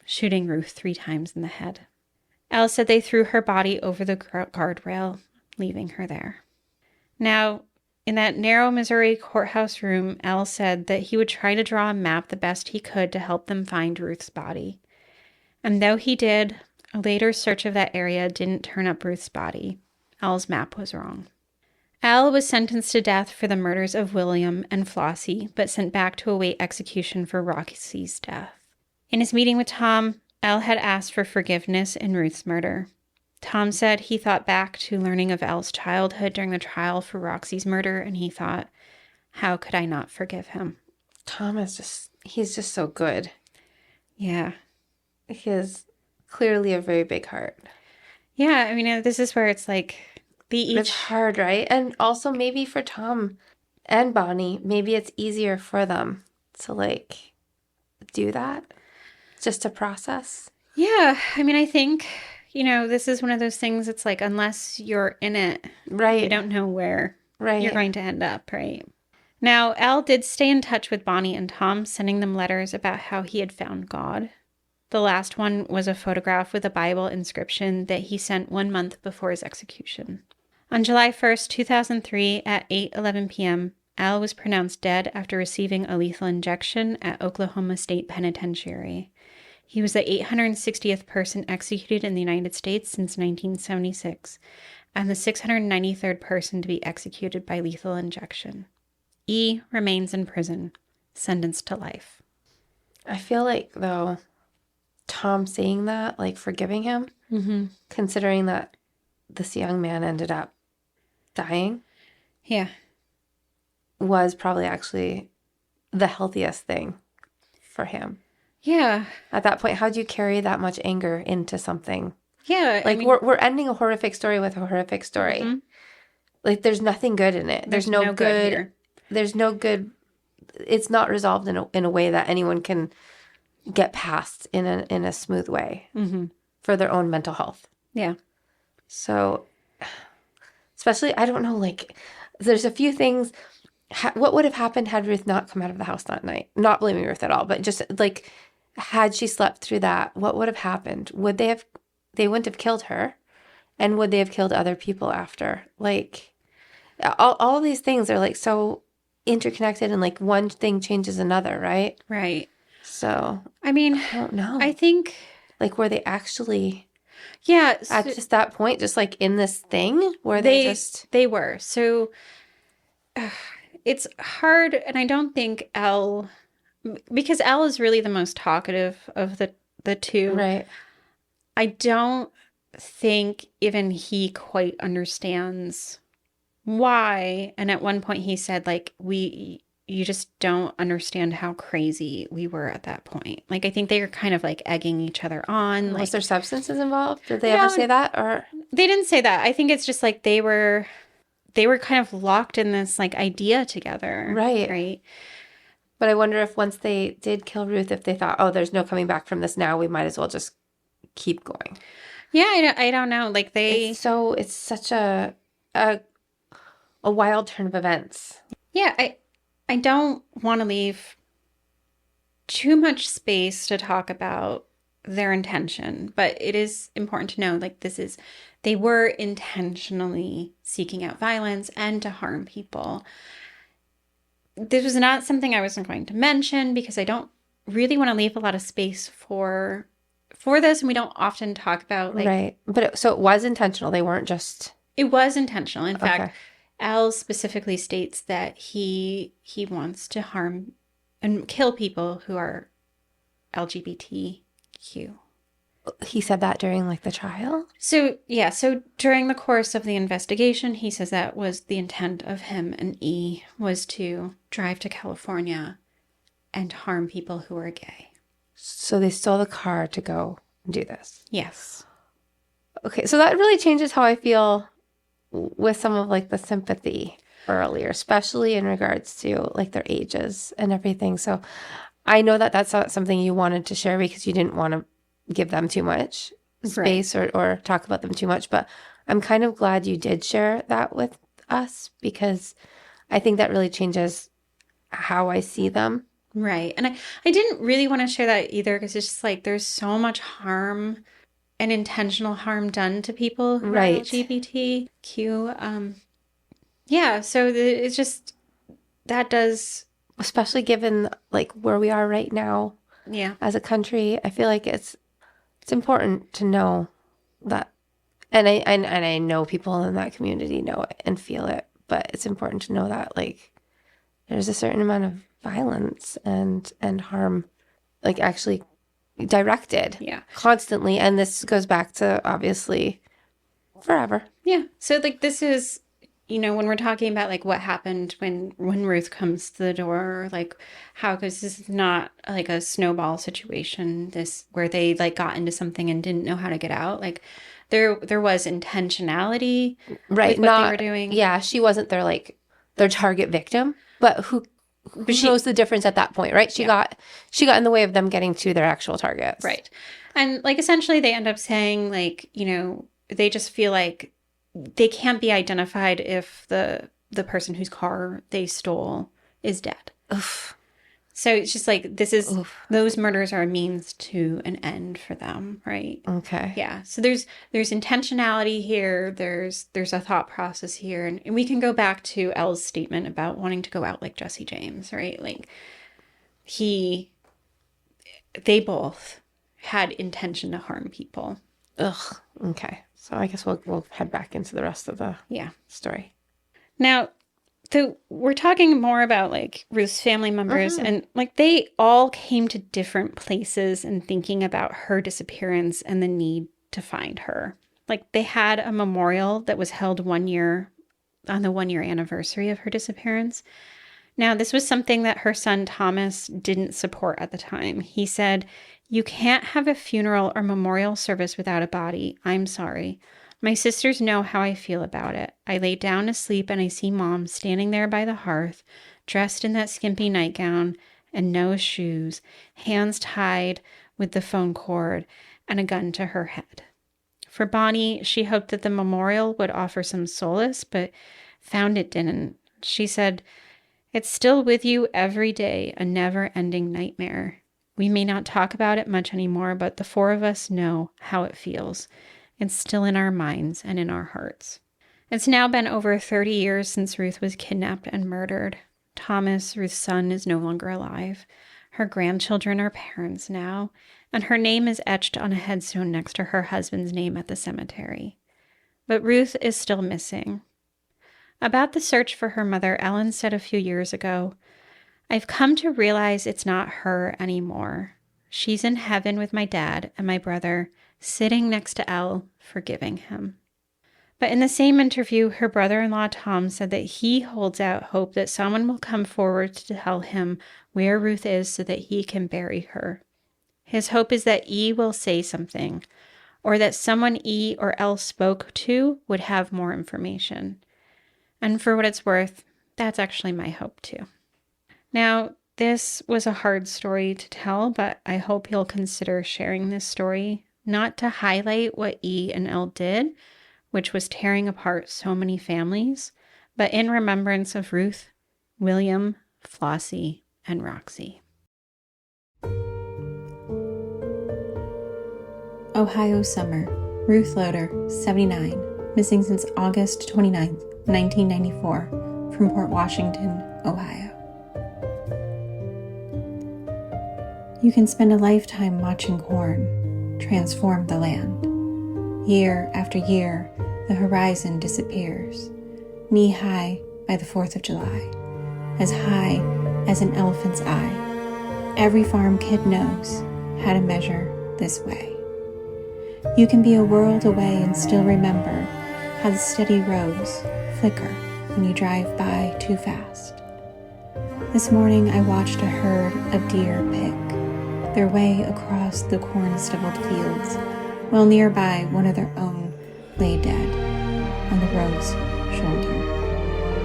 shooting Ruth 3 times in the head. Al said they threw her body over the guardrail, leaving her there. Now, in that narrow Missouri courthouse room, Al said that he would try to draw a map the best he could to help them find Ruth's body. And though he did, a later search of that area didn't turn up Ruth's body. Al's map was wrong. Al was sentenced to death for the murders of William and Flossie, but sent back to await execution for Roxy's death. In his meeting with Tom, Al had asked for forgiveness in Ruth's murder. Tom said he thought back to learning of Al's childhood during the trial for Roxy's murder, and he thought, how could I not forgive him? Tom he's just so good. Yeah. He has clearly a very big heart. Yeah, I mean, this is where it's like, It's hard, right? And also maybe for Tom and Bonnie, maybe it's easier for them to, like, do that. just to process. Yeah. I mean, I think, this is one of those things. It's like, unless you're in it, Right. you don't know where Right. you're going to end up, right? Now, Al did stay in touch with Bonnie and Tom, sending them letters about how he had found God. The last one was a photograph with a Bible inscription that he sent 1 month before his execution. On July 1st, 2003, at 8:11 p.m., Al was pronounced dead after receiving a lethal injection at Oklahoma State Penitentiary. He was the 860th person executed in the United States since 1976, and the 693rd person to be executed by lethal injection. E remains in prison, sentenced to life. I feel like, though, Tom saying that, like, forgiving him, considering that this young man ended up dying, Yeah. was probably actually the healthiest thing for him. Yeah. At that point, how do you carry that much anger into something? Yeah. Like, we're ending a horrific story with a horrific story. Like, there's nothing good in it. There's no good here. There's no good. It's not resolved in a way that anyone can get past in a smooth way for their own mental health. Yeah. So, especially, I don't know, like, there's a few things. What would have happened had Ruth not come out of the house that night? Not blaming Ruth at all, but just, like, had she slept through that, what would have happened? They wouldn't have killed her, and would they have killed other people after? Like, all these things are, like, so interconnected, and, like, one thing changes another, right? Right. So, I mean, I don't know. I think, like, were they actually, at just that point, just, like, in this thing where they were. So it's hard, and I don't think Elle, because Elle is really the most talkative of the two. Right. I don't think even he quite understands why. And at one point he said, like, you just don't understand how crazy we were at that point. Like, I think they were kind of, like, egging each other on. Was like, there substances involved? Did they ever say that? Or they didn't say that. I think it's just like they were kind of locked in this, like, idea together. Right. Right. But I wonder if once they did kill Ruth, if they thought, oh, there's no coming back from this now, we might as well just keep going. Yeah, I don't know. Like, it's such a wild turn of events. Yeah, I don't want to leave too much space to talk about their intention, but it is important to know, like, they were intentionally seeking out violence and to harm people. This was not something I wasn't going to mention because I don't really want to leave a lot of space for this, and we don't often talk about, like, right. But so it was intentional. They weren't just. It was intentional. In fact, Al specifically states that he wants to harm and kill people who are LGBTQ. He said that during, like, the trial? So during the course of the investigation, he says that was the intent of him and E, was to drive to California and harm people who are gay. So they stole the car to go and do this? Yes. Okay, so that really changes how I feel with some of, like, the sympathy earlier, especially in regards to, like, their ages and everything. So I know that that's not something you wanted to share because you didn't want to give them too much space, right, or talk about them too much. But I'm kind of glad you did share that with us because I think that really changes how I see them. Right. And I didn't really want to share that either because it's just like there's so much harm and intentional harm done to people who are LGBTQ. Yeah, so it's just, that does... Especially given, like, where we are right now as a country, I feel like it's important to know that, and I know people in that community know it and feel it, but it's important to know that, like, there's a certain amount of violence and harm, like, actually directed constantly, and this goes back to obviously forever. Yeah. So, like, this is, when we're talking about, like, what happened when Ruth comes to the door, like, how, because this is not like a snowball situation, this where they, like, got into something and didn't know how to get out. Like, there was intentionality, right? With what they were doing. Yeah, she wasn't their target victim, but who who knows the difference at that point, right? She got in the way of them getting to their actual targets. Right. And like essentially they end up saying like, you know, they just feel like they can't be identified if the person whose car they stole is dead. Oof. So it's just like those murders are a means to an end for them, right? Okay. Yeah. So there's intentionality here. There's a thought process here, and we can go back to Elle's statement about wanting to go out like Jesse James, right? Like they both had intention to harm people. Ugh. Okay. So I guess we'll head back into the rest of the story. Now, we're talking more about like Ruth's family members, and like they all came to different places in thinking about her disappearance and the need to find her. Like they had a memorial that was held on the 1-year anniversary of her disappearance. Now, this was something that her son Thomas didn't support at the time. He said, "You can't have a funeral or memorial service without a body. I'm sorry. My sisters know how I feel about it. I lay down to sleep and I see Mom standing there by the hearth, dressed in that skimpy nightgown and no shoes, hands tied with the phone cord and a gun to her head." For Bonnie, she hoped that the memorial would offer some solace, but found it didn't. She said, "It's still with you every day, a never-ending nightmare. We may not talk about it much anymore, but the 4 of us know how it feels. It's still in our minds and in our hearts." It's now been over 30 years since Ruth was kidnapped and murdered. Thomas, Ruth's son, is no longer alive. Her grandchildren are parents now, and her name is etched on a headstone next to her husband's name at the cemetery. But Ruth is still missing. About the search for her mother, Ellen said a few years ago, "I've come to realize it's not her anymore. She's in heaven with my dad and my brother, sitting next to Elle, forgiving him." But in the same interview, her brother-in-law Tom said that he holds out hope that someone will come forward to tell him where Ruth is so that he can bury her. His hope is that E will say something, or that someone E or Elle spoke to would have more information. And for what it's worth, that's actually my hope too. Now, this was a hard story to tell, but I hope you'll consider sharing this story, not to highlight what E and Elle did, which was tearing apart so many families, but in remembrance of Ruth, William, Flossie, and Roxy. Ohio summer. Ruth Loader, 79, missing since August 29th, 1994, from Port Washington, Ohio. You can spend a lifetime watching corn transform the land. Year after year, the horizon disappears, knee-high by the 4th of July, as high as an elephant's eye. Every farm kid knows how to measure this way. You can be a world away and still remember how the steady roads flicker when you drive by too fast. This morning I watched a herd of deer pick their way across the corn-stubbled fields, while nearby one of their own lay dead on the road's shoulder.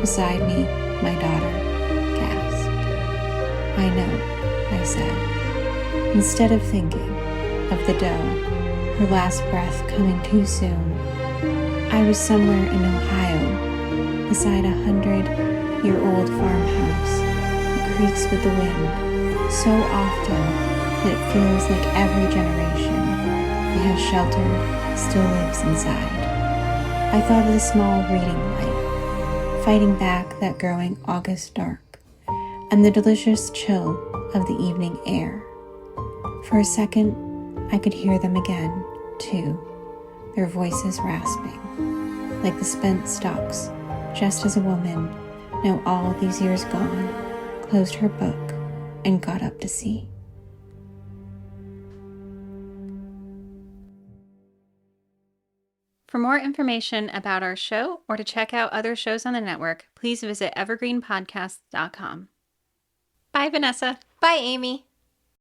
Beside me, my daughter gasped. "I know," I said, instead of thinking of the doe, her last breath coming too soon. I was somewhere in Ohio, beside a 100-year-old farmhouse that creaks with the wind so often that it feels like every generation it has sheltered still lives inside. I thought of the small reading light, fighting back that growing August dark, and the delicious chill of the evening air. For a second, I could hear them again, too, their voices rasping, like the spent stalks, just as a woman, now all these years gone, closed her book and got up to see. For more information about our show or to check out other shows on the network, please visit evergreenpodcasts.com. Bye, Vanessa. Bye, Amy.